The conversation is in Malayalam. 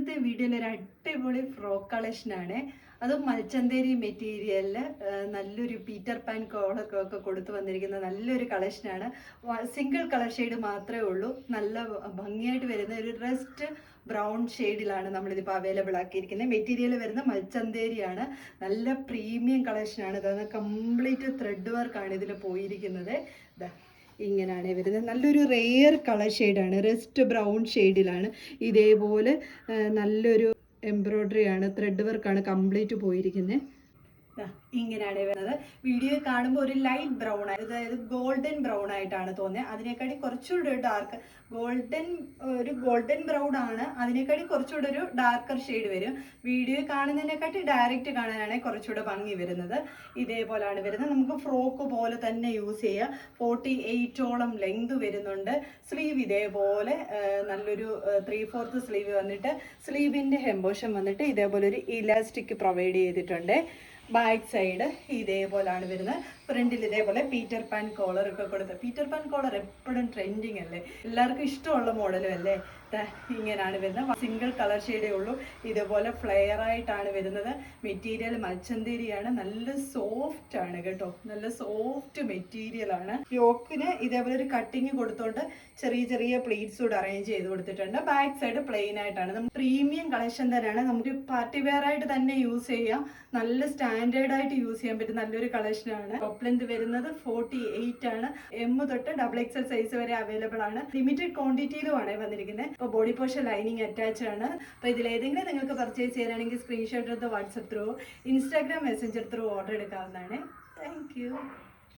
ഇന്നത്തെ വീഡിയോയിൽ ഒരു അടിപൊളി ഫ്രോക്ക് കളക്ഷനാണ്. അത് മൽച്ചന്തേരി മെറ്റീരിയലിൽ നല്ലൊരു പീറ്റർ പാൻ കോളൊക്കെ ഒക്കെ കൊടുത്തു വന്നിരിക്കുന്ന നല്ലൊരു കളക്ഷനാണ്. സിംഗിൾ കളർ ഷെയ്ഡ് മാത്രമേ ഉള്ളൂ. നല്ല ഭംഗിയായിട്ട് വരുന്ന ഒരു റസ്റ്റ് ബ്രൗൺ ഷെയ്ഡിലാണ് നമ്മളിതിപ്പോൾ അവൈലബിൾ ആക്കിയിരിക്കുന്നത്. മെറ്റീരിയൽ വരുന്ന മൽച്ചന്തേരിയാണ്. നല്ല പ്രീമിയം കളക്ഷനാണ്. ഇതാണ് കംപ്ലീറ്റ് ത്രെഡ് വർക്കാണ് ഇതിൽ പോയിരിക്കുന്നത്. ഇങ്ങനെയാണ് വരുന്നത്. നല്ലൊരു റെയർ കളർ ഷെയ്ഡാണ്. റസ്റ്റ് ബ്രൗൺ ഷെയ്ഡിലാണ്. ഇതേപോലെ നല്ലൊരു എംബ്രോയ്ഡറി ആണ്, ത്രെഡ് വർക്കാണ് കംപ്ലീറ്റ് പോയിരിക്കുന്നത്. ഇങ്ങനെയാണ് വരുന്നത്. വീഡിയോ കാണുമ്പോൾ ഒരു ലൈറ്റ് ബ്രൗൺ ആയി, അതായത് ഗോൾഡൻ ബ്രൗൺ ആയിട്ടാണ് തോന്നുന്നത്. അതിനേക്കാട്ടി കുറച്ചുകൂടെ ഡാർക്ക് ഗോൾഡൻ ബ്രൗൺ ആണ്. അതിനേക്കാട്ടി കുറച്ചുകൂടെ ഒരു ഡാർക്കർ ഷെയ്ഡ് വരും. വീഡിയോ കാണുന്നതിനെക്കാട്ടി ഡയറക്റ്റ് കാണാനാണ് കുറച്ചുകൂടെ ഭംഗി വരുന്നത്. ഇതേപോലെയാണ് വരുന്നത്. നമുക്ക് ഫ്രോക്ക് പോലെ തന്നെ യൂസ് ചെയ്യാം. 48ഓളം ലെങ്ത് വരുന്നുണ്ട്. സ്ലീവ് ഇതേപോലെ നല്ലൊരു 3/4 സ്ലീവ് വന്നിട്ട് സ്ലീവിൻ്റെ ഹെംബോഷം വന്നിട്ട് ഇതേപോലെ ഒരു ഇലാസ്റ്റിക് പ്രൊവൈഡ് ചെയ്തിട്ടുണ്ട്. ബാക്ക് സൈഡ് ഇതേപോലെയാണ് വരുന്നത്. ഫ്രണ്ടിൽ ഇതേപോലെ പീറ്റർ പാൻ കോളർ ഒക്കെ കൊടുത്ത്. പീറ്റർ പാൻ കോളർ എപ്പോഴും ട്രെൻഡിങ് അല്ലേ, എല്ലാവർക്കും ഇഷ്ടമുള്ള മോഡലും അല്ലേ. ഇങ്ങനെയാണ് വരുന്നത്. സിംഗിൾ കളർ ഷെയ്ഡേ ഉള്ളൂ. ഇതേപോലെ ഫ്ലെയർ ആയിട്ടാണ് വരുന്നത്. മെറ്റീരിയൽ മൽച്ചന്തേരിയാണ്. നല്ല സോഫ്റ്റ് ആണ് കേട്ടോ, നല്ല സോഫ്റ്റ് മെറ്റീരിയൽ ആണ്. യോക്കിന് ഇതേപോലെ ഒരു കട്ടിങ് കൊടുത്തോണ്ട് ചെറിയ ചെറിയ പ്ലീറ്റ്സ് കൂടെ അറേഞ്ച് ചെയ്ത് കൊടുത്തിട്ടുണ്ട്. ബാക്ക് സൈഡ് പ്ലെയിൻ ആയിട്ടാണ്. പ്രീമിയം കളക്ഷൻ തന്നെയാണ്. നമുക്ക് പാർട്ടി വെയർ ആയിട്ട് തന്നെ യൂസ് ചെയ്യാം. നല്ല സ്റ്റാൻഡേർഡ് ആയിട്ട് യൂസ് ചെയ്യാൻ പറ്റും നല്ലൊരു കളക്ഷനാണ്. ടോപ്പ് ലെന്ത് വരുന്നത് 48 ആണ്. M തൊട്ട് XXL സൈസ് വരെ അവൈലബിൾ ആണ്. ലിമിറ്റഡ് ക്വാണ്ടിറ്റിയിലുമാണ് വന്നിരിക്കുന്നത്. അപ്പോൾ ബോഡി പോർഷൻ ലൈനിങ് അറ്റാച്ച് ആണ്. അപ്പോൾ ഇതിലേതെങ്കിലും നിങ്ങൾക്ക് പർച്ചേസ് ചെയ്യാനാണെങ്കിൽ സ്ക്രീൻഷോട്ട് എടുത്ത് WhatsApp through, Instagram messenger through order എടുക്കാവുന്നതാണ്. Thank U.